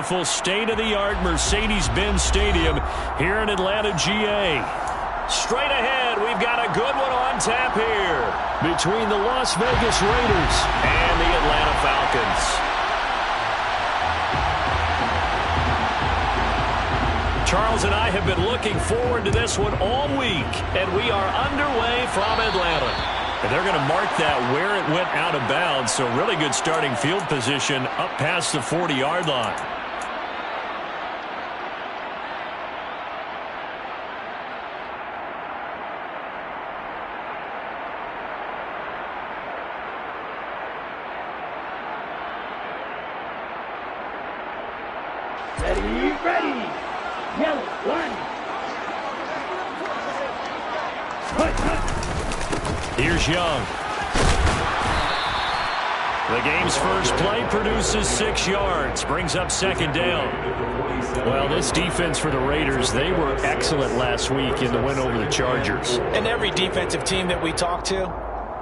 Full state-of-the-art Mercedes-Benz Stadium here in Atlanta, GA. Straight ahead, we've got a good one on tap here between the Las Vegas Raiders and the Atlanta Falcons. Charles and I have been looking forward to this one all week, and we are underway from Atlanta. And they're going to mark that where it went out of bounds, so really good starting field position up past the 40-yard line. Ready. Yellow, one. Here's Young. The game's first play produces 6 yards, brings up second down. Well, this defense for the Raiders, they were excellent last week in the win over the Chargers. And every defensive team that we talk to,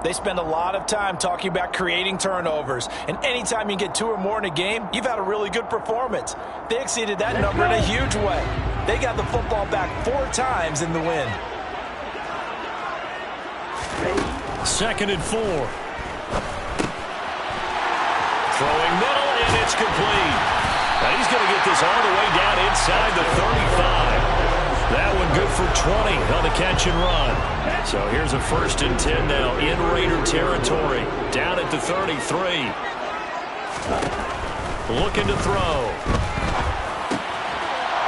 they spend a lot of time talking about creating turnovers. And anytime you get 2 or more in a game, you've had a really good performance. They exceeded that number in a huge way. They got the football back 4 times in the win. 2nd and 4. Throwing middle, and it's complete. Now he's going to get this all the way down inside the 35. That one good for 20 on the catch and run. So here's a 1st and 10 now in Raider territory. Down at the 33. Looking to throw.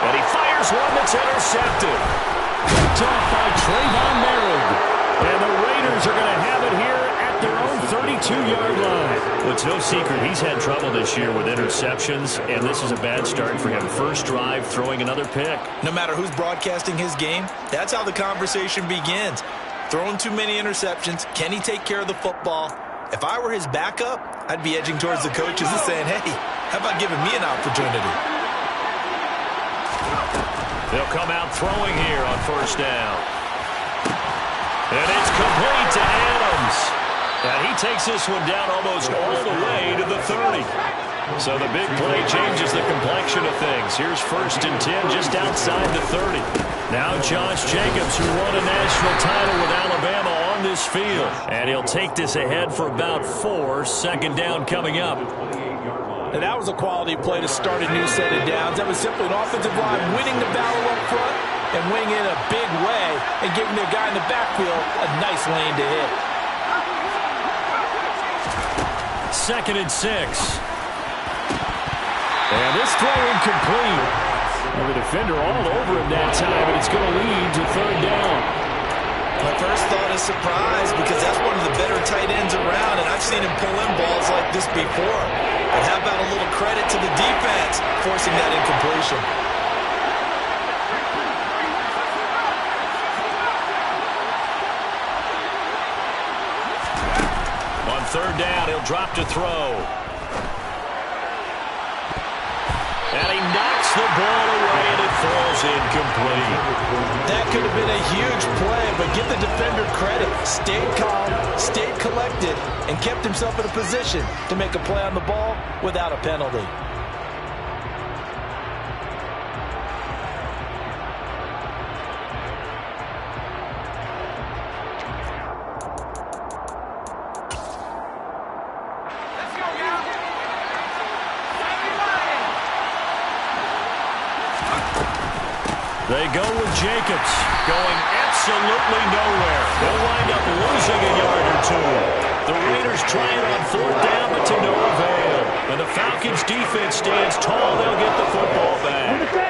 And he fires one that's intercepted. Picked off by Trayvon Merritt. And the Raiders are going to have it here at their own 32-yard line. Well, it's no secret he's had trouble this year with interceptions, and this is a bad start for him. First drive, throwing another pick. No matter who's broadcasting his game, that's how the conversation begins. Throwing too many interceptions. Can he take care of the football? If I were his backup, I'd be edging towards the coaches and saying, hey, how about giving me an opportunity? They'll come out throwing here on 1st down. And it's complete to Adams. And he takes this one down almost all the way to the 30. So the big play changes the complexion of things. Here's 1st and 10 just outside the 30. Now Josh Jacobs, who won a national title with Alabama, on this field. And he'll take this ahead for about 4. 2nd down coming up. And that was a quality play to start a new set of downs. That was simply an offensive line winning the battle up front and winning in a big way and giving their guy in the backfield a nice lane to hit. 2nd and 6. And this throw incomplete. Well, the defender all over him that time, and it's going to lead to 3rd down. My first thought is surprise because that's one of the better tight ends around, and I've seen him pull in balls like this before. But how about a little credit to the defense forcing that incompletion? On 3rd down, he'll drop to throw. And he knocks the ball away, and it falls incomplete. That could have been a huge play, but give the defender credit. Stayed calm, stayed collected, and kept himself in a position to make a play on the ball without a penalty. They go with Jacobs, going absolutely nowhere. They'll wind up losing a yard or 2. The Raiders try it on 4th down, but to no avail. And the Falcons' defense stands tall. They'll get the football back.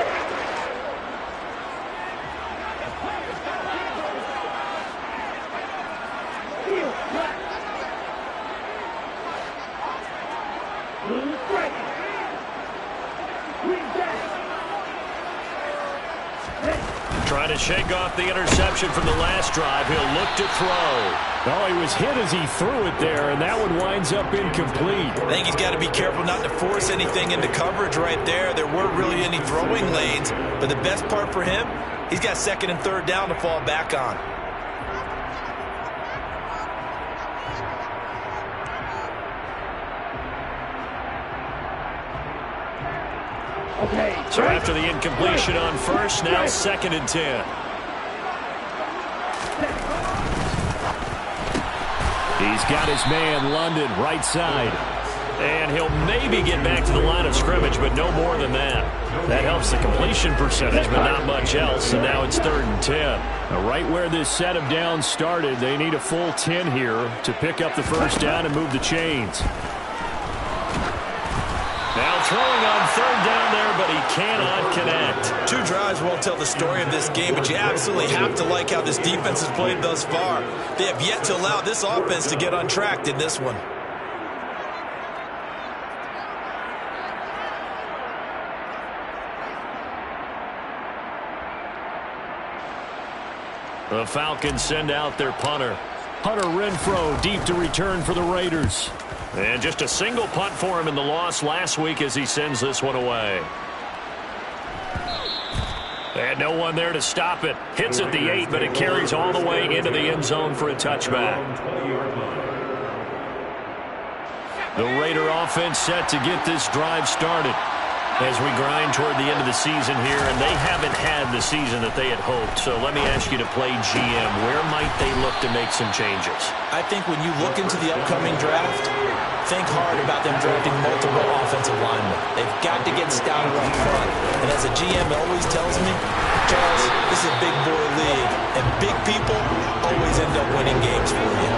Trying to shake off the interception from the last drive. He'll look to throw. Oh, he was hit as he threw it there, and that one winds up incomplete. I think he's got to be careful not to force anything into coverage right there. There weren't really any throwing lanes, but the best part for him, he's got 2nd and 3rd down to fall back on. Okay. So after the incompletion on first, now 2nd and 10. He's got his man, London, right side. And he'll maybe get back to the line of scrimmage, but no more than that. That helps the completion percentage, but not much else, and now it's 3rd and 10. Now, right where this set of downs started, they need a full 10 here to pick up the first down and move the chains. Now throwing on 3rd down there, but he cannot connect. 2 drives won't tell the story of this game, but you absolutely have to like how this defense has played thus far. They have yet to allow this offense to get untracked in this one. The Falcons send out their punter. Hunter Renfrow deep to return for the Raiders. And just a single punt for him in the loss last week as he sends this one away. And no one there to stop it. Hits at the 8, but it carries all the way into the end zone for a touchback. The Raider offense set to get this drive started as we grind toward the end of the season here, and they haven't had the season that they had hoped. So let me ask you to play GM. Where might they look to make some changes? I think when you look into the upcoming draft, think hard about them drafting multiple offensive linemen. They've got to get stouter up front. And as a GM always tells me, Charles, this is a big boy league, and big people always end up winning games for you.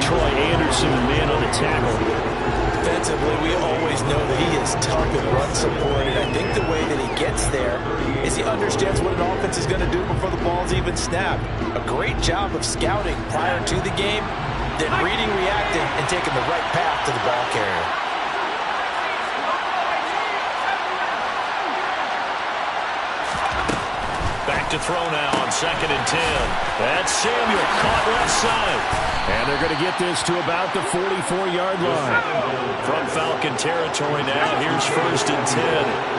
Troy Anderson, man on the tackle. Defensively, we always know that he is tough and run support, and I think the way that he gets there is he understands what an offense is going to do before the ball's even snapped. A great job of scouting prior to the game, then reading, reacting, and taking the right path to the ball carrier. Back to throw now on 2nd and 10. That's Samuel caught left side. And they're going to get this to about the 44-yard line. From Falcon territory now, here's 1st and 10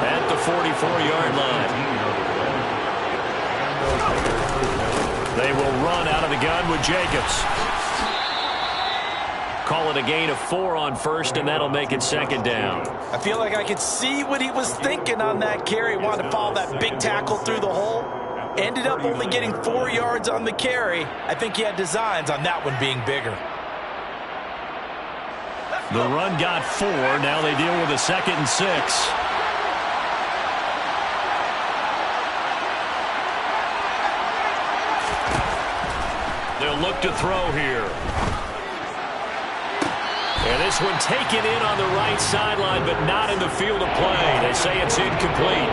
at the 44-yard line. They will run out of the gun with Jacobs. Call it a gain of 4 on first, and that'll make it 2nd down. I feel like I could see what he was thinking on that carry. Wanted to follow that big tackle through the hole. Ended up only getting 4 yards on the carry. I think he had designs on that one being bigger. The run got 4. Now they deal with a 2nd and 6. They'll look to throw here. And this one taken in on the right sideline, but not in the field of play. They say it's incomplete.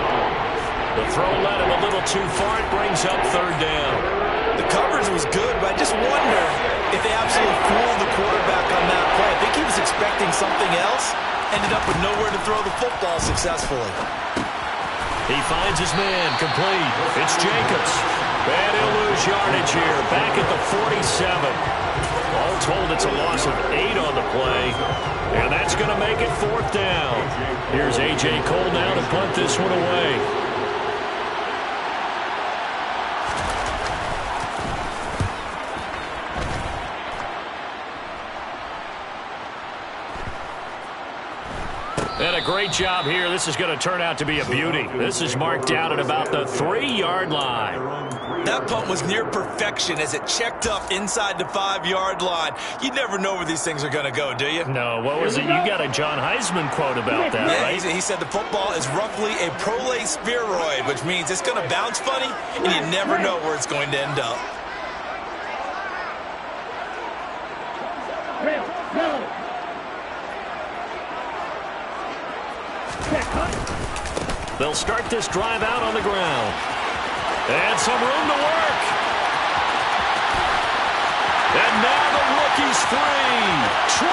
The throw led him a little too far. It brings up 3rd down. The coverage was good, but I just wonder if they absolutely fooled the quarterback on that play. I think he was expecting something else. Ended up with nowhere to throw the football successfully. He finds his man, complete. It's Jacobs. And he'll lose yardage here. Back at the 47. All told, it's a loss of 8 on the play. And that's going to make it 4th down. Here's A.J. Cole now to punt this one away. And a great job here. This is going to turn out to be a beauty. This is marked down at about the 3-yard line. That punt was near perfection as it checked up inside the 5-yard line. You never know where these things are going to go, do you? No, what was it? You got a John Heisman quote about that, yeah, right? He said the football is roughly a prolate spheroid, which means it's going to bounce funny, and you never know where it's going to end up. They'll start this drive out on the ground. And some room to work. And now the rookie's free. 20.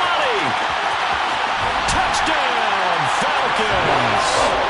Touchdown, Falcons.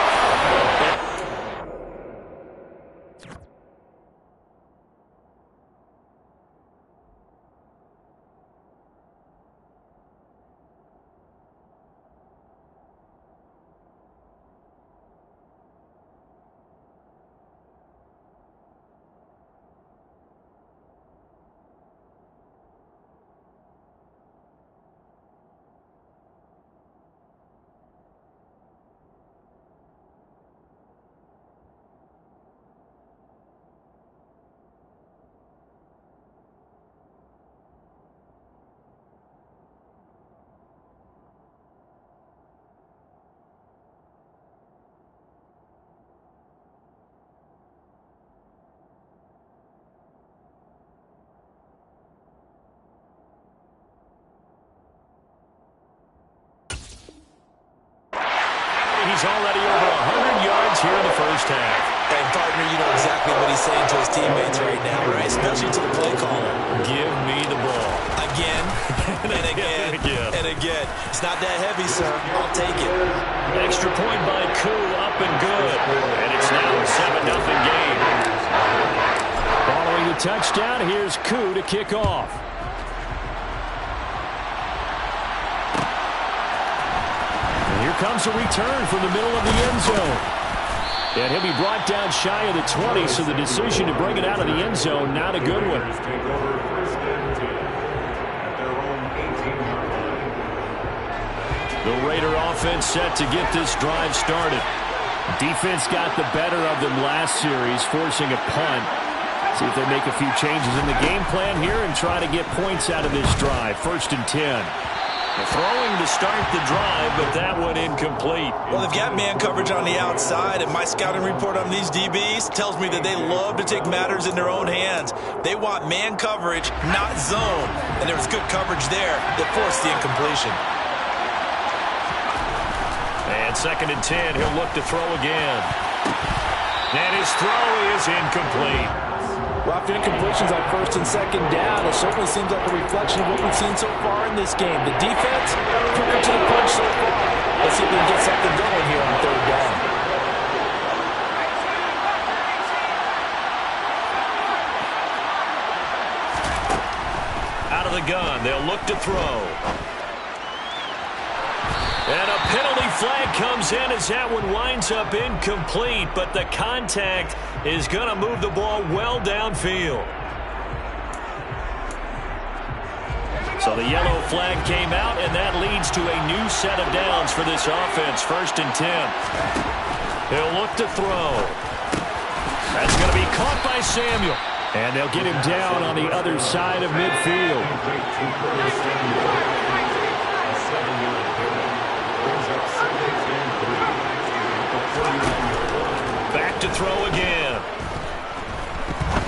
He's already over 100 yards here in the first half. And partner, you know exactly what he's saying to his teammates right now, right? Especially to the play caller. Give me the ball. Again, and again, and again. It's not that heavy, sir. I'll take it. Extra point by Koo, up and good. And it's now a 7-0 game. Following the touchdown, here's Koo to kick off. And here comes a return from the middle of the end zone. And he'll be brought down shy of the 20, so the decision to bring it out of the end zone, not a good one. The Raider offense set to get this drive started. Defense got the better of them last series, forcing a punt. See if they make a few changes in the game plan here and try to get points out of this drive. 1st and 10. Throwing to start the drive, but that one incomplete. Well, they've got man coverage on the outside, and my scouting report on these DBs tells me that they love to take matters in their own hands. They want man coverage, not zone. And there was good coverage there that forced the incompletion. And 2nd and 10, he'll look to throw again. And his throw is incomplete. Well, after incompletions on 1st and 2nd down, it certainly seems like a reflection of what we've seen so far in this game. The defense, quicker to the punch so far. Let's see if we can get something going here on 3rd down. Out of the gun, they'll look to throw. And a penalty flag comes in as that one winds up incomplete, but the contact is going to move the ball well downfield. So the yellow flag came out, and that leads to a new set of downs for this offense. 1st and 10. He'll look to throw. That's going to be caught by Samuel. And they'll get him down on the other side of midfield. Back to throw again.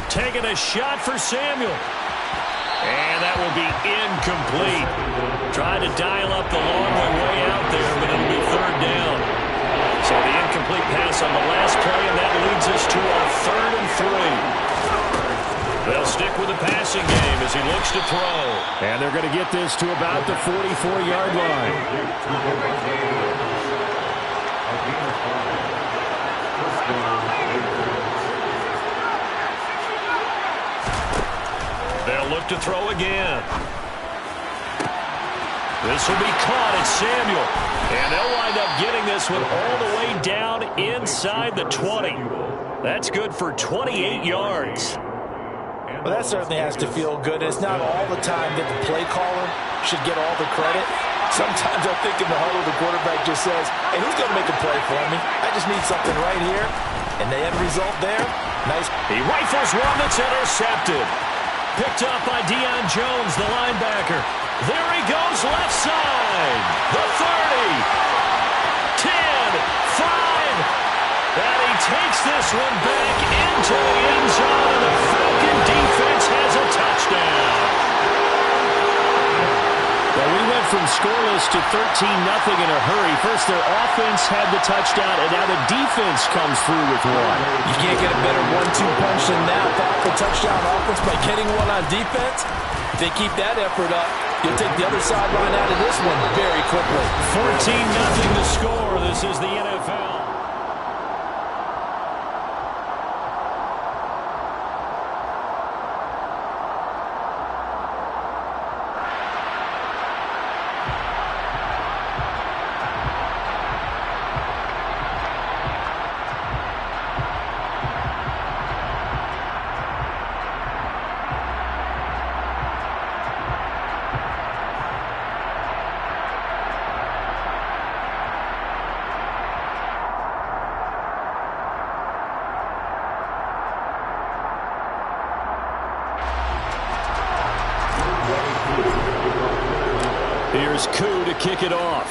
Taking a shot for Samuel. And that will be incomplete. Tried to dial up the long way out there, but it'll be 3rd down. So the incomplete pass on the last play, and that leads us to our 3rd and 3. They'll stick with the passing game as he looks to throw. And they're going to get this to about the 44-yard line. They'll look to throw again. This will be caught at Samuel. And they'll wind up getting this one all the way down inside the 20. That's good for 28 yards. Well, that certainly has to feel good. It's not all the time that the play caller should get all the credit. Sometimes I think in the huddle, the quarterback just says, hey, who's going to make a play for me? I just need something right here. And the end result there, nice. He rifles one that's intercepted. Picked up by Deion Jones, the linebacker. There he goes, left side. The 30. 10, 5. And he takes this one back into the end zone, and the Falcon defense has a touchdown. Well, we went from scoreless to 13-0 in a hurry. First, their offense had the touchdown, and now the defense comes through with one. You can't get a better 1-2 punch than that. Powerful touchdown offense by getting one on defense. If they keep that effort up, you'll take the other sideline out of this one very quickly. 14-0 to score. This is the NFL. Here's Koo to kick it off.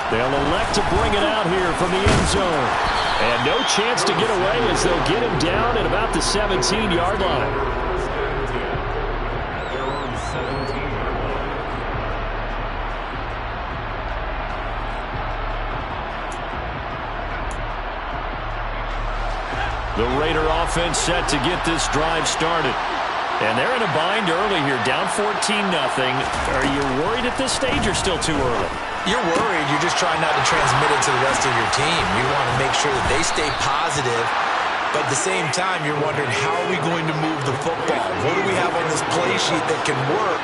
They'll elect to bring it out here from the end zone. And no chance to get away as they'll get him down at about the 17-yard line. The Raider offense set to get this drive started. And they're in a bind early here, down 14-0. Are you worried at this stage or still too early? You're worried. You're just trying not to transmit it to the rest of your team. You want to make sure that they stay positive. But at the same time, you're wondering, how are we going to move the football? What do we have on this play sheet that can work?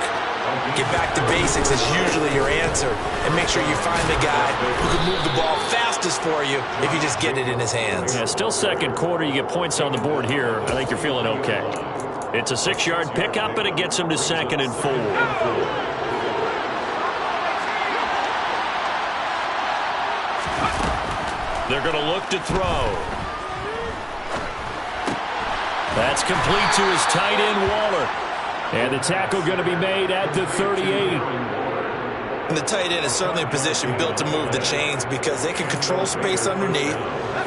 Get back to basics is usually your answer. And make sure you find the guy who can move the ball fastest for you if you just get it in his hands. Yeah, still second quarter. You get points on the board here. I think you're feeling okay. It's a 6-yard pickup, and it gets him to 2nd and 4. They're going to look to throw. That's complete to his tight end, Waller. And the tackle going to be made at the 38. And the tight end is certainly a position built to move the chains because they can control space underneath.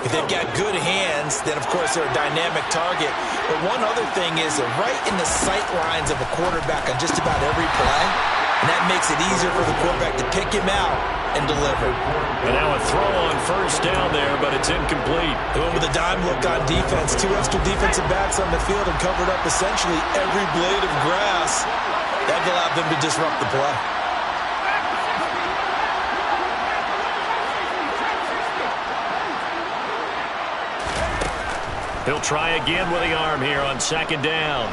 If they've got good hands, then, of course, they're a dynamic target. But one other thing is they're right in the sight lines of a quarterback on just about every play. And that makes it easier for the quarterback to pick him out and deliver. And now a throw on first down there, but it's incomplete. They went with a dime look on defense. 2 extra defensive backs on the field and covered up essentially every blade of grass. That allowed them to disrupt the play. He'll try again with the arm here on 2nd down.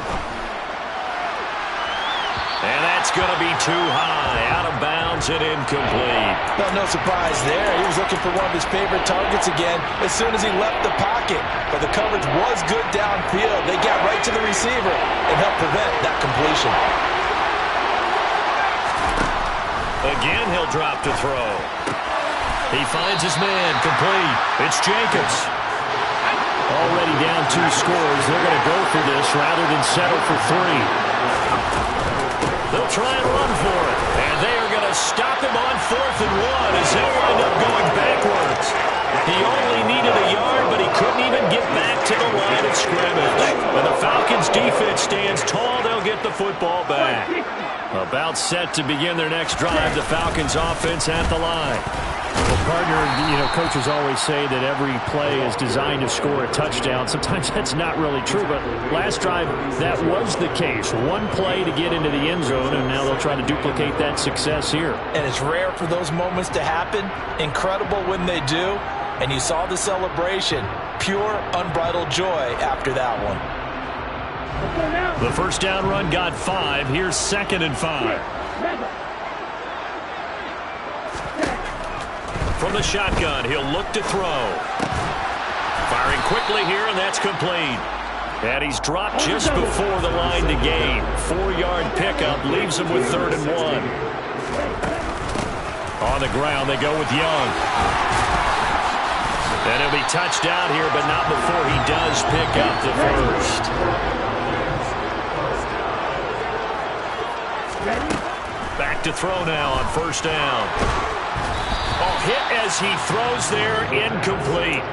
And that's going to be too high, out of bounds and incomplete. Well, no surprise there. He was looking for one of his favorite targets again as soon as he left the pocket. But the coverage was good downfield. They got right to the receiver and helped prevent that completion. Again, he'll drop to throw. He finds his man, complete. It's Jacobs. Already down 2 scores. They're going to go for this rather than settle for 3. They'll try and run for it. And they are going to stop him on 4th and 1 as he'll wind up going backwards. He only needed a yard, but he couldn't even get back to the line of scrimmage. And the Falcons' defense stands tall. They'll get the football back. About set to begin their next drive, the Falcons' offense at the line. Well, partner, coaches always say that every play is designed to score a touchdown. Sometimes that's not really true, but last drive, that was the case. One play to get into the end zone, and now they'll try to duplicate that success here. And it's rare for those moments to happen. Incredible when they do. And you saw the celebration. Pure, unbridled joy after that one. The first down run got 5. Here's 2nd and 5. From the shotgun, he'll look to throw. Firing quickly here, and that's complete. And he's dropped just before the line to gain. 4-yard pickup leaves him with 3rd and 1. On the ground, they go with Young. And he'll be touched out here, but not before he does pick up the first. Back to throw now on 1st down. Hit as he throws there, incomplete.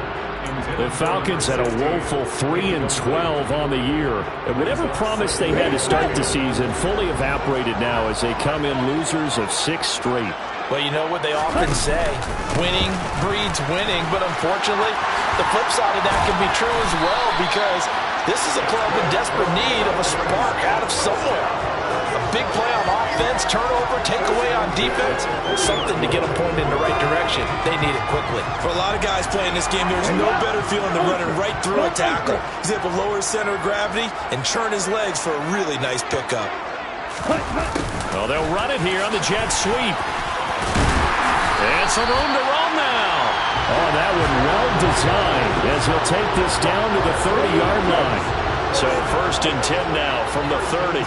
The Falcons had a woeful 3-12 on the year. And whatever promise they had to start the season fully evaporated now as they come in losers of 6 straight. Well, you know what they often say, winning breeds winning, but unfortunately, the flip side of that can be true as well because this is a club in desperate need of a spark out of somewhere. A big play on offense, turnover, takeaway on defense, something to get them pointed in the right direction. They need it quickly. For a lot of guys playing this game, there's no better feeling than running right through a tackle. He's able to lower his center of gravity and churn his legs for a really nice pickup. Well, they'll run it here on the jet sweep. And some room to run now. Oh, that one well designed as he'll take this down to the 30-yard line. So 1st and 10 now from the 30.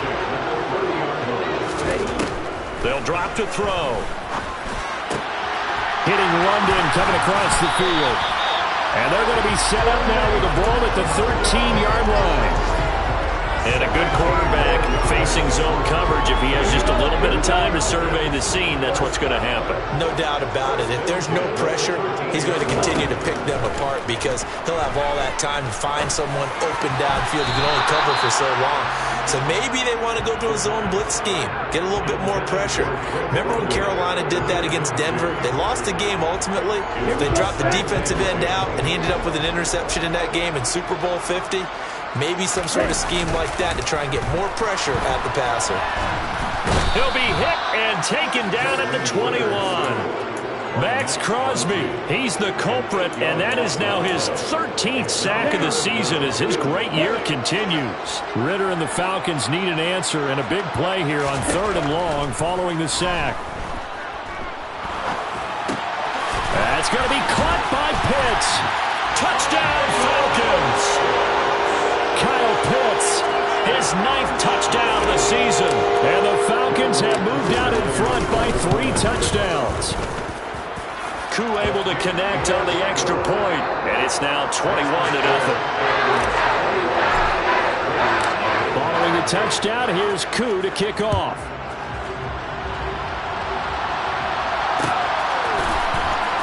They'll drop to throw. Hitting London coming across the field. And they're going to be set up now with the ball at the 13-yard line. And a good quarterback facing zone coverage. If he has just a little bit of time to survey the scene, that's what's going to happen. No doubt about it. If there's no pressure, he's going to continue to pick them apart because he'll have all that time to find someone open downfield. He can only cover for so long. So maybe they want to go to a zone blitz scheme, get a little bit more pressure. Remember when Carolina did that against Denver? They lost the game ultimately. They dropped the defensive end out, and he ended up with an interception in that game in Super Bowl 50. Maybe some sort of scheme like that to try and get more pressure at the passer. He'll be hit and taken down at the 21. Max Crosby, he's the culprit, and that is now his 13th sack of the season as his great year continues. Ritter and the Falcons need an answer and a big play here on 3rd and long following the sack. That's going to be caught by Pitts. Touchdown, Falcons! Kyle Pitts, his 9th touchdown of the season. And the Falcons have moved out in front by 3 touchdowns. Koo able to connect on the extra point, and it's now 21-0. Following the touchdown, here's Koo to kick off.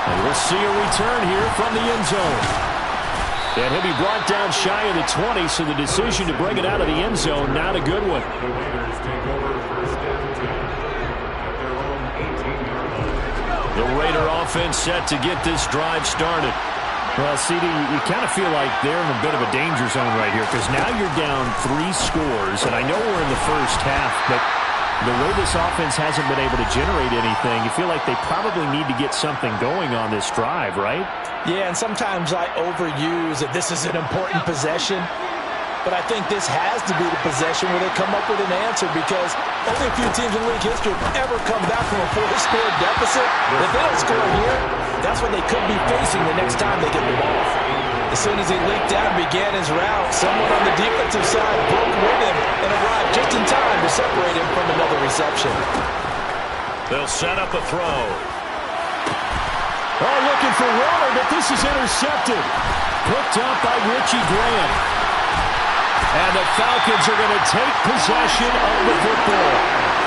And we'll see a return here from the end zone. And he'll be brought down shy of the 20, so the decision to bring it out of the end zone, not a good one. The Raider offense set to get this drive started. Well, CD, you kind of feel like they're in a bit of a danger zone right here because now you're down 3 scores, and I know we're in the first half, but the way this offense hasn't been able to generate anything, you feel like they probably need to get something going on this drive, right? Yeah, and sometimes I overuse that this is an important possession, but I think this has to be the possession where they come up with an answer because only a few teams in league history have ever come back from a 4-score deficit. If they don't score here, that's what they could be facing the next time they get the ball. As soon as he leaked out and began his route, someone on the defensive side broke with him and arrived just in time to separate him from another reception. They'll set up a throw. Oh, looking for Waller, but this is intercepted. Picked up by Richie Grant. And the Falcons are going to take possession of the football.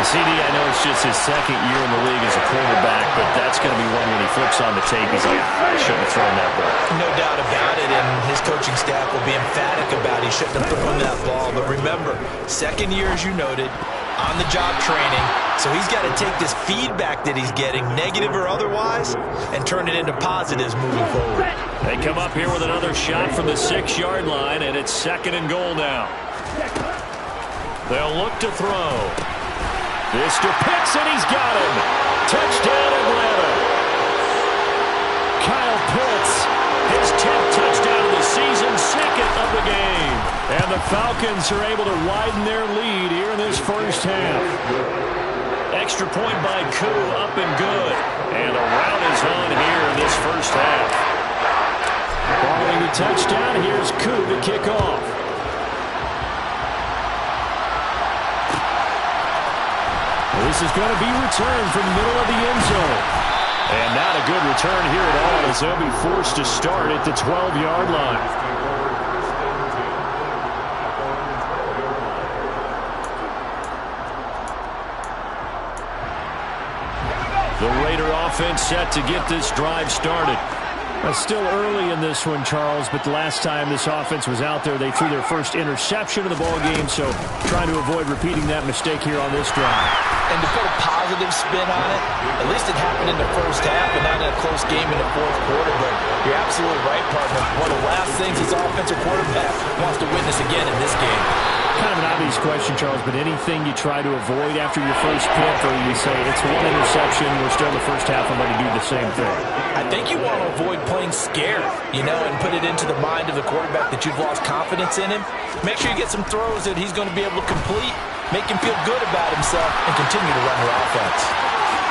CD, I know it's just his 2nd year in the league as a quarterback, but that's going to be one when he flips on the tape. He's like, I shouldn't have thrown that ball. No doubt about it, and his coaching staff will be emphatic about he shouldn't have thrown that ball. But remember, 2nd year, as you noted, on-the-job training, so he's got to take this feedback that he's getting, negative or otherwise, and turn it into positives moving forward. They come up here with another shot from the 6-yard line, and it's 2nd and goal now. They'll look to throw. This to Pitts, and he's got him. Touchdown, Atlanta. Kyle Pitts, his 10th touchdown of the season, 2nd of the game. And the Falcons are able to widen their lead here in this first half. Extra point by Koo, up and good. And the rout is on here in this first half. Following the touchdown, here's Koo to kick off. This is going to be returned from the middle of the end zone. And not a good return here at all as they'll be forced to start at the 12-yard line. The Raider offense set to get this drive started. Still early in this one, Charles, but the last time this offense was out there, they threw their first interception of the ball game, so trying to avoid repeating that mistake here on this drive. And to put a positive spin on it, at least it happened in the first half and not in a close game in the 4th quarter, but you're absolutely right, partner. One of the last things his offensive quarterback wants to witness again in this game. Kind of an obvious question, Charles, but anything you try to avoid after your first pick, or you say it's 1 interception, we're still in the first half, I'm going to do the same thing? I think you want to avoid playing scared, and put it into the mind of the quarterback that you've lost confidence in him. Make sure you get some throws that he's going to be able to complete, make him feel good about himself, and continue to run your offense.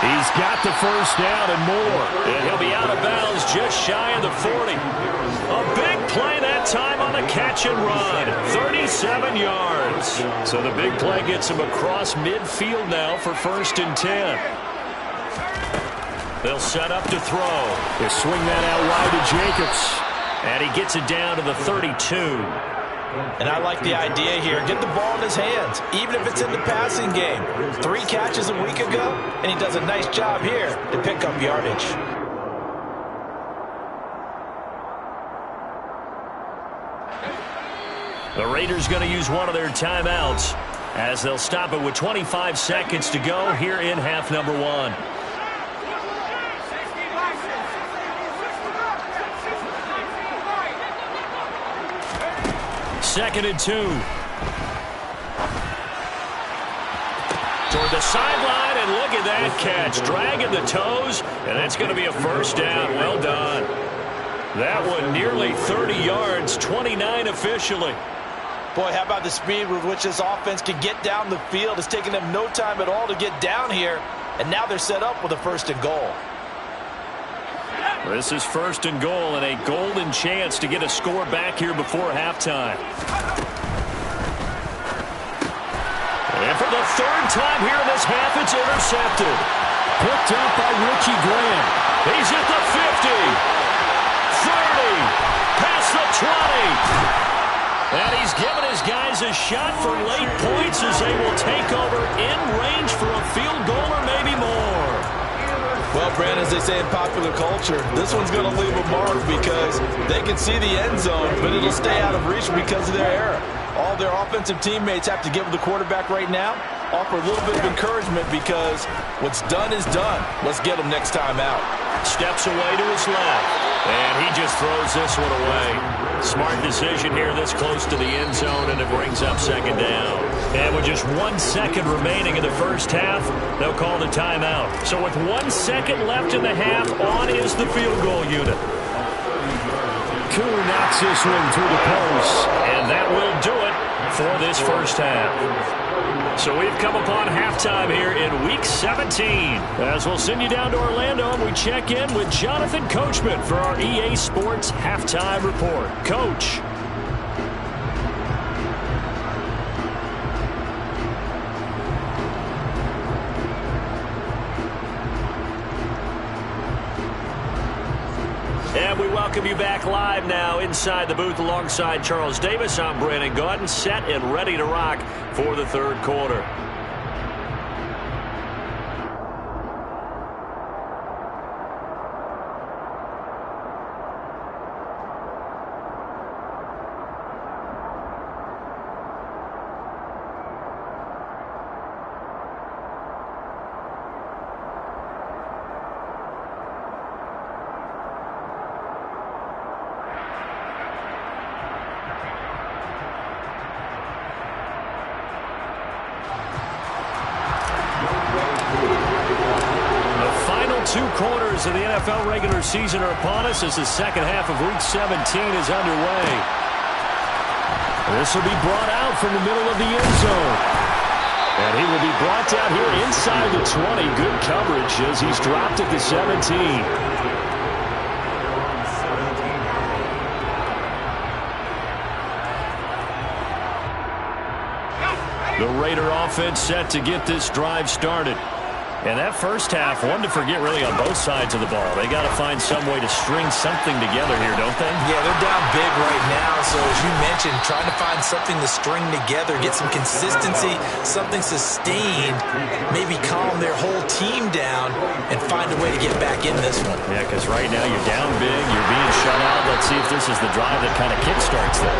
He's got the first down and more. And he'll be out of bounds just shy of the 40. A big play that time on the catch and run. 37 yards. So the big play gets him across midfield now for 1st and 10. They'll set up to throw. They swing that out wide to Jacobs. And he gets it down to the 32. And I like the idea here. Get the ball in his hands, even if it's in the passing game. 3 catches a week ago, and he does a nice job here to pick up yardage. The Raiders going to use one of their timeouts as they'll stop it with 25 seconds to go here in half number 1. Second and 2. Toward the sideline, and look at that catch. Dragging the toes, and that's going to be a first down. Well done. That one nearly 30 yards, 29 officially. Boy, how about the speed with which this offense can get down the field? It's taken them no time at all to get down here, and now they're set up with a first and goal. This is first and goal and a golden chance to get a score back here before halftime. And for the 3rd time here in this half, it's intercepted. Picked up by Richie Graham. He's at the 50, 30, past the 20. And he's given his guys a shot for late points as they will take over in range for a field goal or maybe more. Well, Brandon, as they say in popular culture, this one's going to leave a mark because they can see the end zone, but it'll stay out of reach because of their error. All their offensive teammates have to give the quarterback right now, offer a little bit of encouragement because what's done is done. Let's get him next time out. Steps away to his left, and he just throws this one away. Smart decision here this close to the end zone, and it brings up second down. And with just 1 second remaining in the first half, they'll call the timeout. So with 1 second left in the half, on is the field goal unit. Koo knocks this one through the post, and that will do it for this first half. So we've come upon halftime here in Week 17. As we'll send you down to Orlando, and we check in with Jonathan Coachman for our EA Sports Halftime Report. Coach. And we welcome you back live now inside the booth alongside Charles Davis. I'm Brandon Gaudin, set and ready to rock for the 3rd quarter. Two quarters of the NFL regular season are upon us as the second half of Week 17 is underway. This will be brought out from the middle of the end zone. And he will be brought down here inside the 20. Good coverage as he's dropped at the 17. The Raider offense set to get this drive started. And that first half, one to forget really on both sides of the ball. They got to find some way to string something together here, don't they? Yeah, they're down big right now. So as you mentioned, trying to find something to string together, get some consistency, something sustained, maybe calm their whole team down and find a way to get back in this one. Yeah, because right now you're down big, you're being shut out. Let's see if this is the drive that kind of kickstarts them.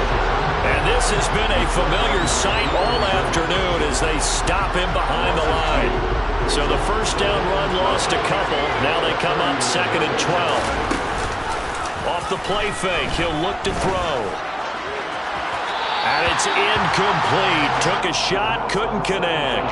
And this has been a familiar sight all afternoon as they stop him behind the line. So the first down run lost a couple. Now they come up 2nd and 12. Off the play fake, he'll look to throw. And it's incomplete. Took a shot, couldn't connect.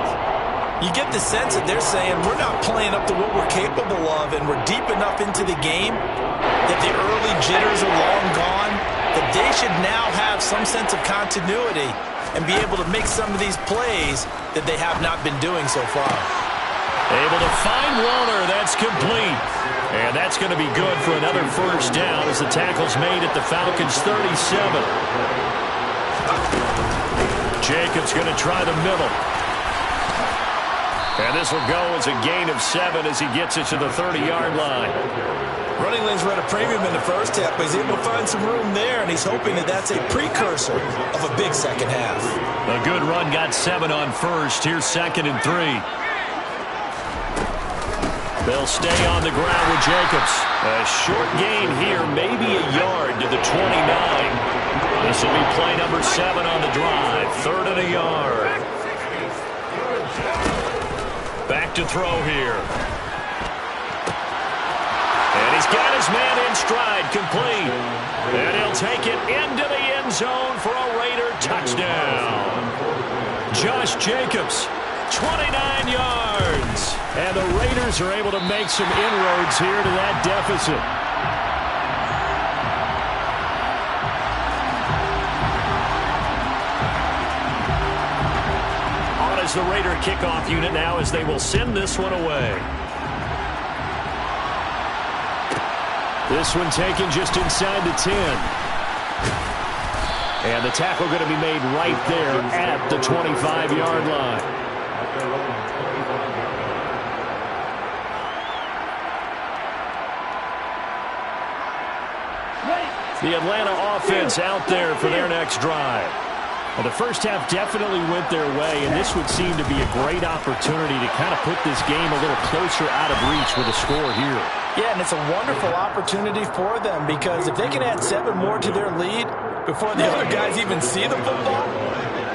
You get the sense that they're saying we're not playing up to what we're capable of, and we're deep enough into the game that the early jitters are long gone, that they should now have some sense of continuity and be able to make some of these plays that they have not been doing so far. Able to find Warner. That's complete. And that's going to be good for another first down as the tackle's made at the Falcons' 37. Jacobs going to try the middle. And this will go as a gain of 7 as he gets it to the 30-yard line. Running lanes were at a premium in the first half, but he's able to find some room there, and he's hoping that that's a precursor of a big second half. A good run got 7 on first. Here's 2nd and 3. They'll stay on the ground with Jacobs. A short gain here, maybe a yard to the 29. This will be play number 7 on the drive. 3rd and a yard. Back to throw here. And he's got his man in stride, complete. And he'll take it into the end zone for a Raider touchdown. Josh Jacobs, 29 yards. And the Raiders are able to make some inroads here to that deficit. On is the Raider kickoff unit now as they will send this one away. This one taken just inside the 10. And the tackle going to be made right there at the 25-yard line. The Atlanta offense out there for their next drive. Well, the first half definitely went their way, and this would seem to be a great opportunity to kind of put this game a little closer out of reach with a score here. Yeah, and it's a wonderful opportunity for them because if they can add 7 more to their lead before the other guys even see the football,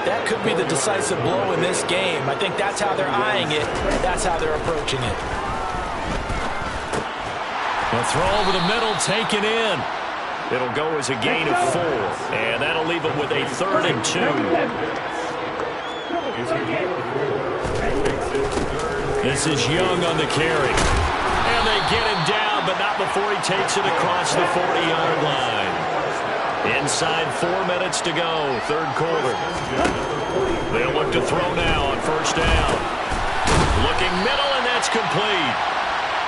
that could be the decisive blow in this game. I think that's how they're eyeing it. That's how they're approaching it. The throw over the middle, taken in. It'll go as a gain of 4, and that'll leave them with a 3rd and 2. This is Young on the carry. And they get him down, but not before he takes it across the 40-yard line. Inside 4 minutes to go, 3rd quarter. They'll look to throw now on 1st down. Looking middle, and that's complete.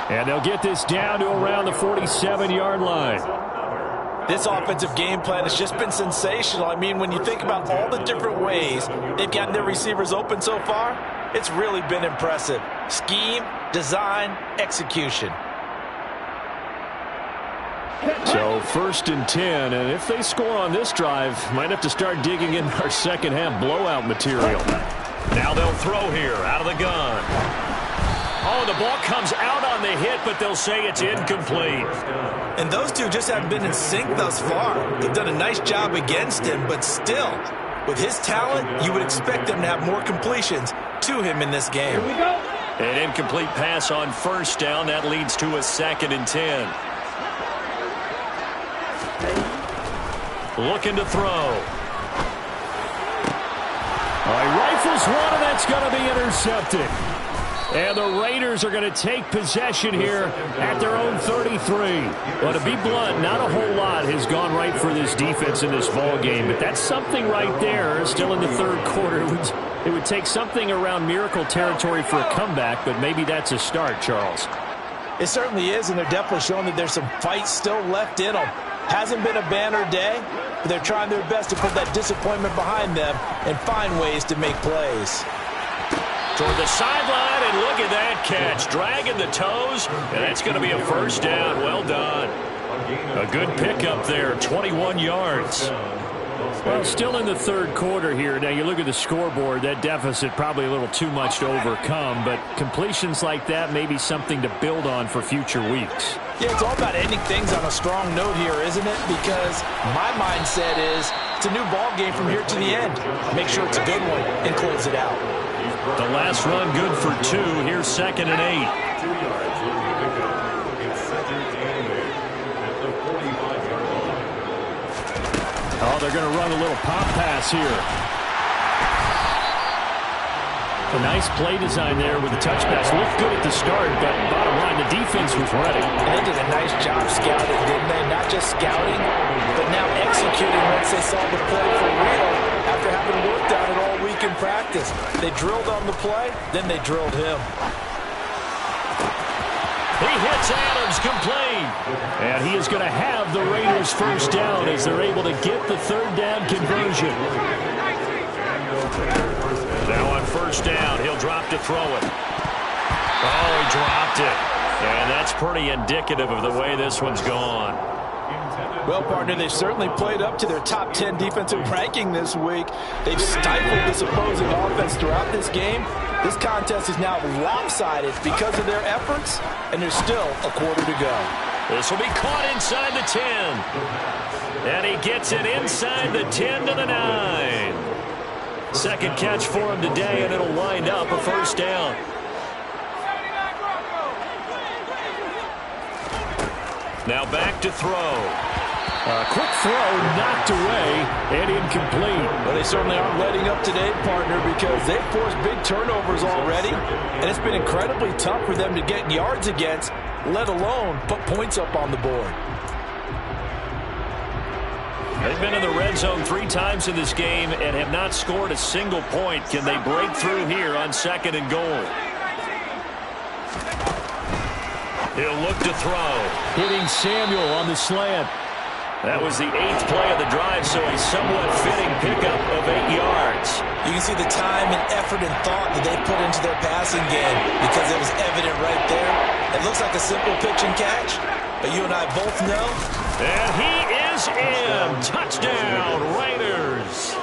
And they'll get this down to around the 47-yard line. This offensive game plan has just been sensational. I mean, when you think about all the different ways they've gotten their receivers open so far, it's really been impressive. Scheme, design, execution. So 1st and 10, and if they score on this drive, might have to start digging in our second half blowout material. Now they'll throw here out of the gun. Oh, the ball comes out on the hit, but they'll say it's incomplete. And those two just haven't been in sync thus far. They've done a nice job against him, but still, with his talent, you would expect them to have more completions to him in this game. Here we go. An incomplete pass on 1st down. That leads to a 2nd and 10. Looking to throw. All right, rifles one, and that's going to be intercepted. And the Raiders are going to take possession here at their own 33. Well, to be blunt, not a whole lot has gone right for this defense in this ball game, but that's something right there. Still in the 3rd quarter, it would take something around miracle territory for a comeback, but maybe that's a start, Charles. It certainly is, and they're definitely showing that there's some fight still left in them. Hasn't been a banner day, but they're trying their best to put that disappointment behind them and find ways to make plays. Toward the sideline, and look at that catch. Dragging the toes, and that's going to be a 1st down. Well done. A good pickup there, 21 yards. Well, still in the 3rd quarter here. Now, you look at the scoreboard, that deficit probably a little too much to overcome, but completions like that may be something to build on for future weeks. Yeah, it's all about ending things on a strong note here, isn't it? Because my mindset is it's a new ball game from here to the end. Make sure it's a good one and close it out. The last run good for 2. Here's 2nd and 8. Oh, they're going to run a little pop pass here. A nice play design there with the touch pass. Looked good at the start, but bottom line, the defense was ready. And they did a nice job scouting, didn't they? Not just scouting, but now executing once they saw the play for real after having worked on it all week in practice. They drilled on the play, then they drilled him. He hits Adams, complete. And he is going to have the Raiders' 1st down as they're able to get the 3rd down conversion. Now on 1st down, he'll drop to throw it. Oh, he dropped it. And that's pretty indicative of the way this one's gone. Well, partner, they've certainly played up to their top 10 defensive ranking this week. They've stifled this opposing offense throughout this game. This contest is now lopsided because of their efforts, and there's still a quarter to go. This will be caught inside the 10. And he gets it inside the 10 to the 9. Second catch for him today, and it'll wind up a first down. Now back to throw. A quick throw knocked away and incomplete. Well, they certainly aren't letting up today, partner, because they've forced big turnovers already, and it's been incredibly tough for them to get yards against, let alone put points up on the board. They've been in the red zone 3 times in this game and have not scored a single point. Can they break through here on 2nd and goal? He'll look to throw. Hitting Samuel on the slant. That was the 8th play of the drive, so a somewhat fitting pickup of 8 yards. You can see the time and effort and thought that they put into their passing game because it was evident right there. It looks like a simple pitch and catch, but you and I both know. And he is in. Touchdown, Raiders.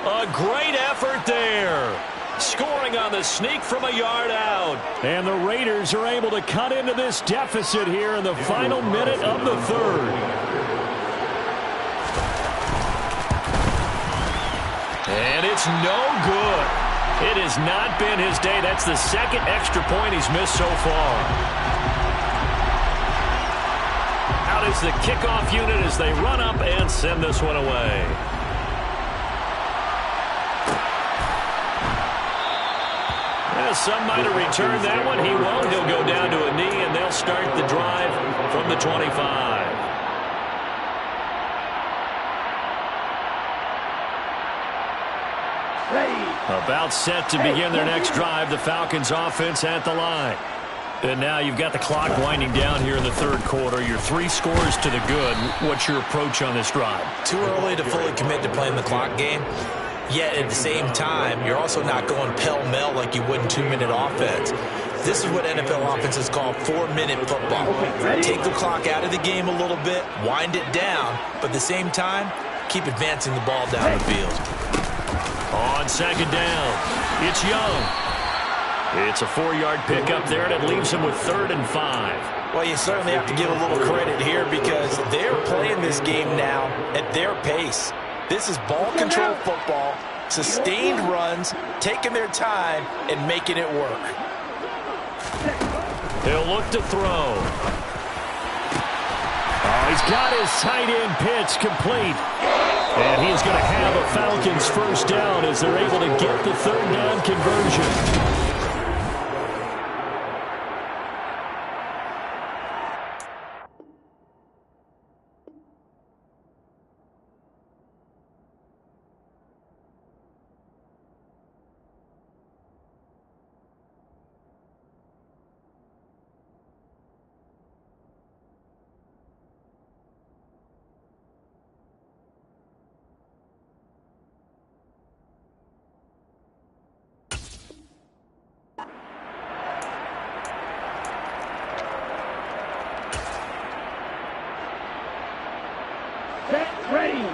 A great effort there. Scoring on the sneak from a yard out. And the Raiders are able to cut into this deficit here in the final minute of the 3rd. And it's no good. It has not been his day. That's the 2nd extra point he's missed so far. Out is the kickoff unit as they run up and send this one away. Some might have returned that one. He won't. He'll go down to a knee, and they'll start the drive from the 25. About set to begin their next drive. The Falcons offense at the line. And now you've got the clock winding down here in the 3rd quarter. Your 3 scores to the good. What's your approach on this drive? Too early to fully commit to playing the clock game. Yet at the same time, you're also not going pell-mell like you would in 2-minute offense. This is what NFL offenses call 4-minute football. Take the clock out of the game a little bit, wind it down, but at the same time, keep advancing the ball down the field. On 2nd down, it's Young. It's a 4-yard pickup there, and it leaves him with 3rd and 5. Well, you certainly have to give a little credit here because they're playing this game now at their pace. This is ball control football, sustained runs, taking their time, and making it work. He'll look to throw. Oh, he's got his tight end pitch complete. And he's going to have a Falcons first down as they're able to get the 3rd down conversion. Ready.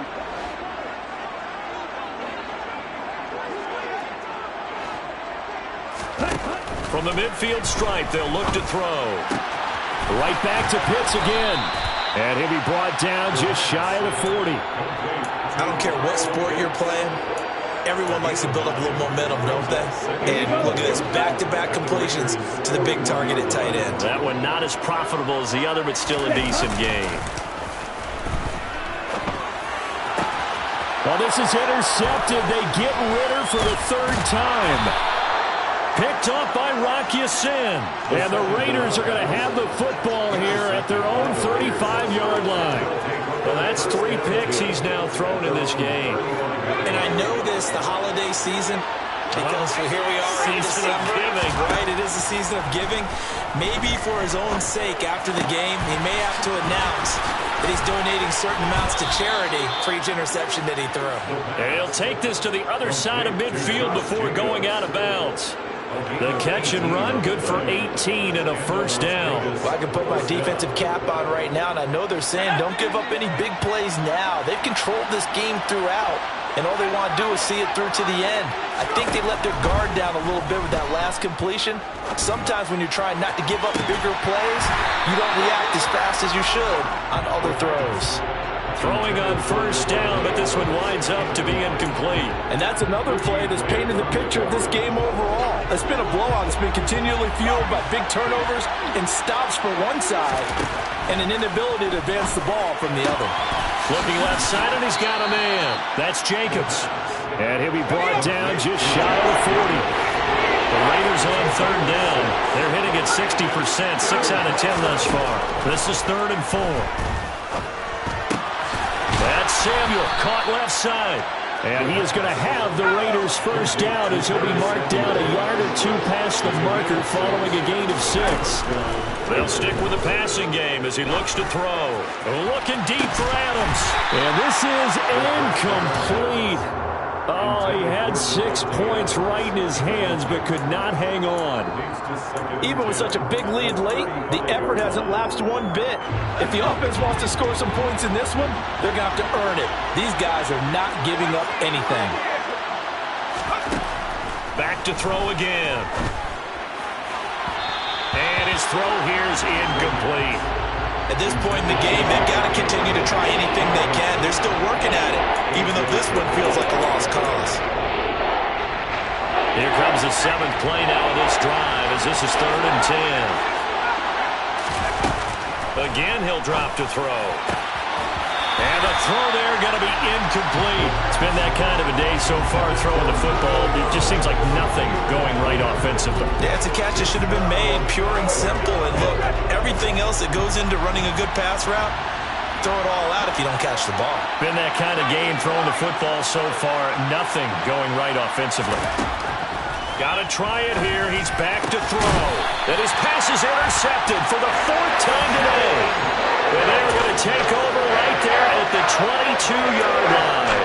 From the midfield stripe, they'll look to throw. Right back to Pitts again. And he'll be brought down just shy of the 40. I don't care what sport you're playing. Everyone likes to build up a little momentum, don't they? And look at this, back-to-back completions to the big target at tight end. That one not as profitable as the other, but still a decent game. Well, this is intercepted. They get Ritter for the 3rd time. Picked off by Rock Ya-Sin. And the Raiders are going to have the football here at their own 35-yard line. Well, that's 3 picks he's now thrown in this game. And I know this, the holiday season, because here we are in Season of December. giving. Right, it is the season of giving. Maybe for his own sake after the game, he may have to announce that he's donating certain amounts to charity for each interception that he threw. And he'll take this to the other side of midfield before going out of bounds. The catch and run, good for 18 and a first down. Well, I can put my defensive cap on right now, and I know they're saying don't give up any big plays now. They've controlled this game throughout, and all they want to do is see it through to the end. I think they let their guard down a little bit with that last completion. Sometimes when you're trying not to give up bigger plays, you don't react as fast as you should on other throws. Throwing on first down, but this one winds up to be incomplete. And that's another play that's painted the picture of this game overall. It's been a blowout that's been continually fueled by big turnovers and stops for one side and an inability to advance the ball from the other. Looking left side, and he's got a man. That's Jacobs. And he'll be brought down just shy of 40. The Raiders on third down. They're hitting at 60%, 6 out of 10 thus far. This is 3rd and 4. That's Samuel, caught left side. And he is going to have the Raiders first down as he'll be marked down a yard or 2 past the marker following a gain of 6. They'll stick with the passing game as he looks to throw. Looking deep for Adams. And this is incomplete. Oh, he had 6 points right in his hands but could not hang on. Even with such a big lead late, the effort hasn't lapsed one bit. If the offense wants to score some points in this one, they're going to have to earn it. These guys are not giving up anything. Back to throw again. And his throw here is incomplete. At this point in the game, they've got to continue to try anything they can. They're still working at it, even though this one feels like a lost cause. Here comes the 7th play now of this drive as this is 3rd and 10. Again, he'll drop to throw. And the throw there going to be incomplete. It's been that kind of a day so far throwing the football. It just seems like nothing going right offensively. Yeah, it's a catch that should have been made, pure and simple. And look, everything else that goes into running a good pass route, throw it all out if you don't catch the ball. Been that kind of game throwing the football so far. Nothing going right offensively. Got to try it here. He's back to throw. And his pass is intercepted for the 4th time today. And they're going to take over right there at the 22-yard line.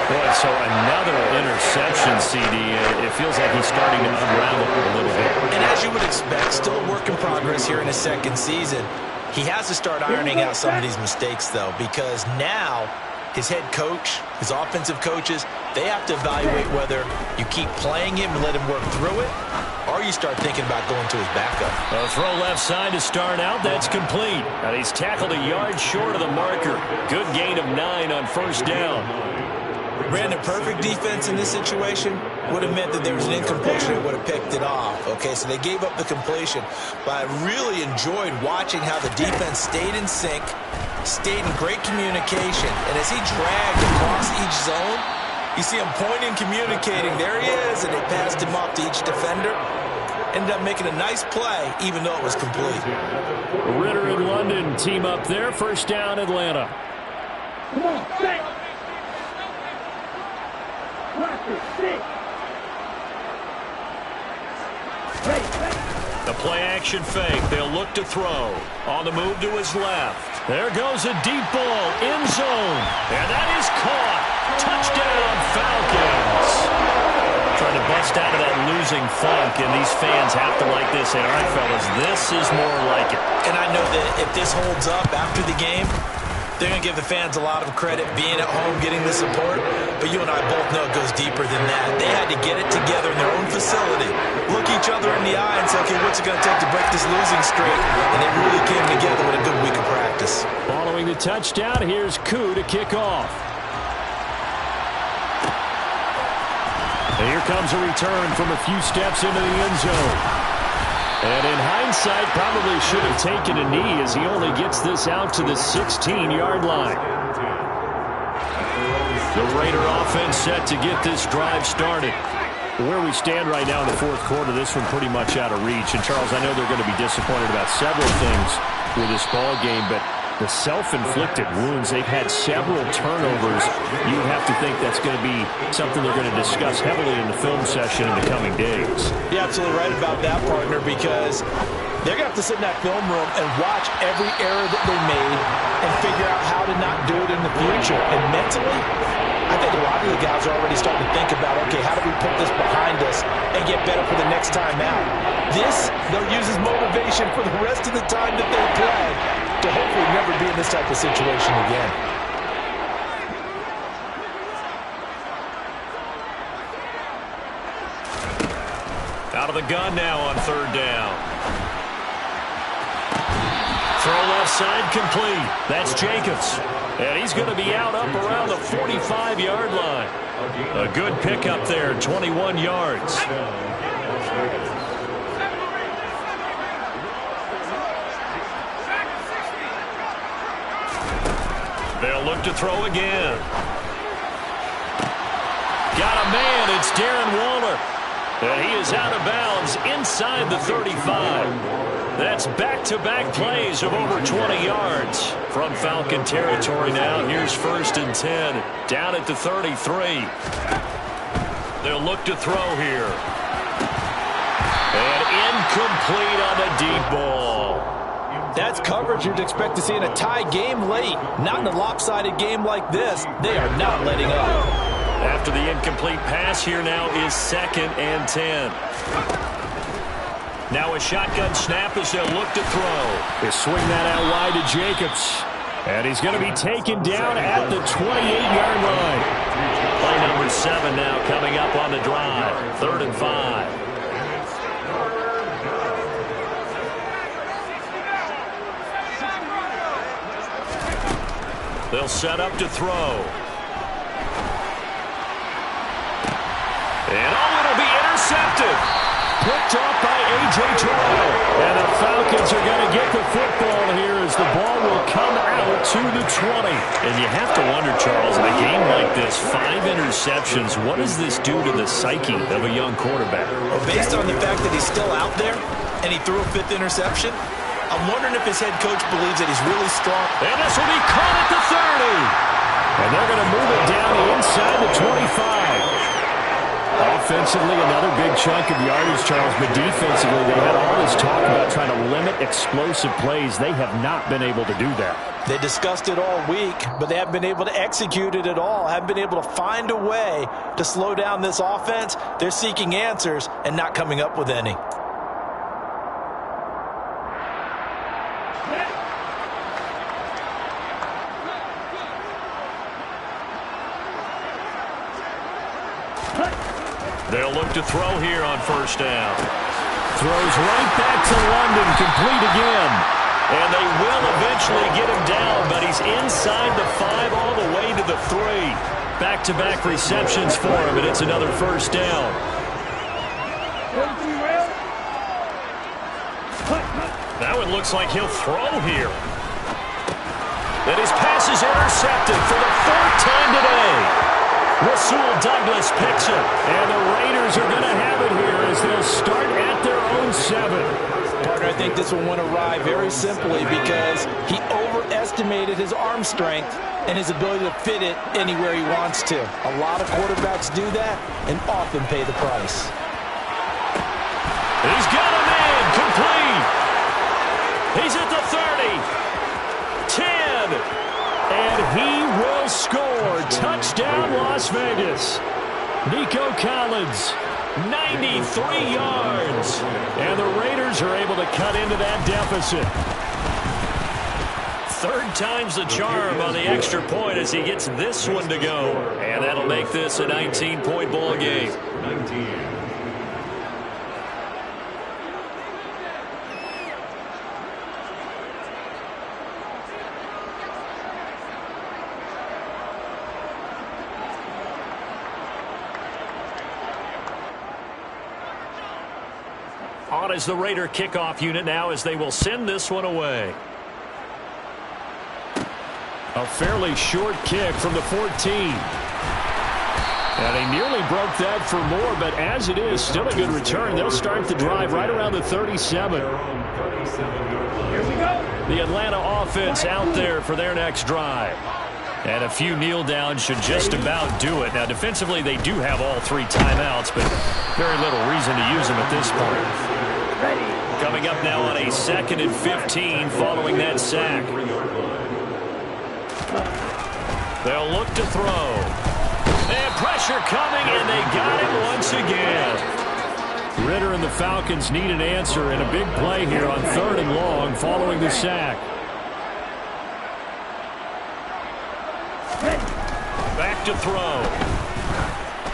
Boy, so another interception, CD. It feels like he's starting to unravel a little bit. And as you would expect, still a work in progress here in his 2nd season. He has to start ironing out some of these mistakes, though, because now his head coach, his offensive coaches, they have to evaluate whether you keep playing him and let him work through it, or you start thinking about going to his backup. A throw left side to start out. That's complete. And he's tackled a yard short of the marker. Good gain of 9 on first down. Brandon, perfect defense in this situation would have meant that there was an incompletion and would have picked it off. Okay, so they gave up the completion. But I really enjoyed watching how the defense stayed in sync, stayed in great communication. And as he dragged across each zone, you see him pointing, communicating. There he is, and they passed him off to each defender. Ended up making a nice play, even though it was complete. Ritter and London team up there. First down, Atlanta. Come on, set. The play-action fake. They'll look to throw. On the move to his left. There goes a deep ball. End zone. And that is caught. Touchdown, Falcons. Trying to bust out of that losing funk, and these fans have to like this. Say, all right, fellas, this is more like it. And I know that if this holds up after the game, they're going to give the fans a lot of credit being at home, getting the support. But you and I both know it goes deeper than that. They had to get it together in their own facility, look each other in the eye and say, okay, what's it going to take to break this losing streak? And they really came together with a good week of practice. Following the touchdown, here's Koo to kick off. And here comes a return from a few steps into the end zone. And in hindsight, probably should have taken a knee as he only gets this out to the 16-yard line. The Raider offense set to get this drive started. Where we stand right now in the 4th quarter, this one pretty much out of reach. And, Charles, I know they're going to be disappointed about several things with this ball game, but the self-inflicted wounds, they've had several turnovers. You have to think that's going to be something they're going to discuss heavily in the film session in the coming days. You're absolutely right about that, partner, because they're going to have to sit in that film room and watch every error that they made and figure out how to not do it in the future. And mentally, I think a lot of the guys are already starting to think about, okay, how do we put this behind us and get better for the next time out? This, they'll use as motivation for the rest of the time that they play to hopefully never be in this type of situation again. Out of the gun now on third down. Throw left side complete. That's Jacobs. And he's going to be out up around the 45-yard line. A good pickup there, 21 yards. They'll look to throw again. Got a man. It's Darren Waller. And he is out of bounds inside the 35. That's back-to-back plays of over 20 yards from Falcon territory now. Here's 1st and 10, down at the 33. They'll look to throw here. And incomplete on the deep ball. That's coverage you'd expect to see in a tie game late. Not in a lopsided game like this. They are not letting up. After the incomplete pass, here now is 2nd and 10. Now a shotgun snap as they'll look to throw. They swing that out wide to Jacobs. And he's going to be taken down at the 28-yard line. Play number 7 now coming up on the drive. 3rd and 5. They'll set up to throw. And it'll be intercepted. Picked off by A.J. Terrell. And the Falcons are going to get the football here as the ball will come out to the 20. And you have to wonder, Charles, in a game like this, 5 interceptions, what does this do to the psyche of a young quarterback? Well, based on the fact that he's still out there and he threw a 5th interception, I'm wondering if his head coach believes that he's really strong. And this will be caught at the 30. And they're going to move it down inside the 25. Offensively, another big chunk of yardage, Charles, but defensively, they had all this talk about trying to limit explosive plays. They have not been able to do that. They discussed it all week, but they haven't been able to execute it at all, haven't been able to find a way to slow down this offense. They're seeking answers and not coming up with any. They'll look to throw here on 1st down. Throws right back to London, complete again. And they will eventually get him down, but he's inside the 5 all the way to the 3. Back-to-back receptions for him, and it's another 1st down. Now it looks like he'll throw here. And his pass is intercepted for the 4th time today. Rasul Douglas picks it. And the Raiders are going to have it here as they'll start at their own 7. Partner, I think this one went awry very simply because he overestimated his arm strength and his ability to fit it anywhere he wants to. A lot of quarterbacks do that and often pay the price. He's got a man complete. He's at the 30. 10. And he will score. Touchdown, Las Vegas. Nico Collins, 93 yards. And the Raiders are able to cut into that deficit. 3rd time's the charm on the extra point as he gets this one to go. And that'll make this a 19-point ball game. 19. On as the Raider kickoff unit now as they will send this one away. A fairly short kick from the 14. And he nearly broke that for more, but as it is, still a good return. They'll start the drive right around the 37. Here we go. The Atlanta offense out there for their next drive. And a few kneel downs should just about do it. Now, defensively, they do have all 3 timeouts, but very little reason to use them at this point. Coming up now on a 2nd and 15 following that sack. They'll look to throw. And pressure coming, and they got him once again. Ridder and the Falcons need an answer and a big play here on 3rd and long following the sack. Back to throw.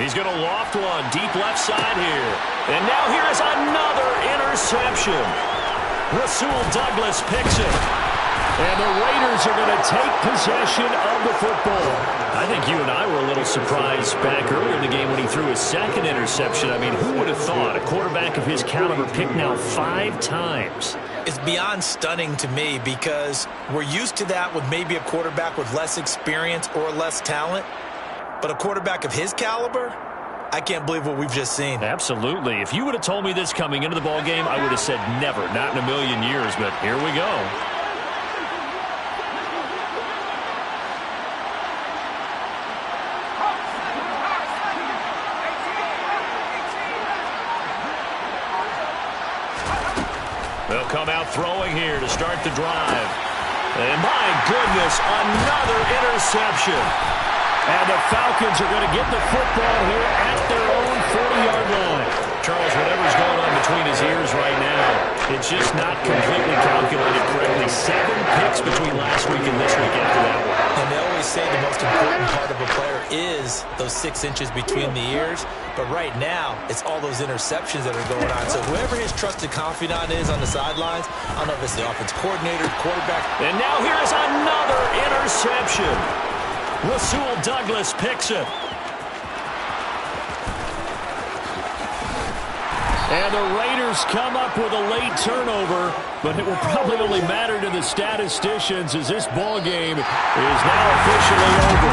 He's going to loft one deep left side here. And now here's another interception. Rasul Douglas picks it. And the Raiders are going to take possession of the football. I think you and I were a little surprised back earlier in the game when he threw his second interception. I mean, who would have thought a quarterback of his caliber picked now 5 times? It's beyond stunning to me because we're used to that with maybe a quarterback with less experience or less talent. But a quarterback of his caliber, I can't believe what we've just seen. Absolutely. If you would have told me this coming into the ball game, I would have said never, not in a million years. But here we go. They'll come out throwing here to start the drive. And my goodness, another interception. And the Falcons are going to get the football here at their own 40-yard line. Charles, whatever's going on between his ears right now, it's just not completely calculated correctly. 7 picks between last week and this week after that one. And they always say the most important part of a player is those 6 inches between the ears. But right now, it's all those interceptions that are going on. So whoever his trusted confidant is on the sidelines, I don't know if it's the offense coordinator, quarterback. And now here's another interception. Rasul Douglas picks it. And the Raiders come up with a late turnover, but it will probably only matter to the statisticians as this ball game is now officially over.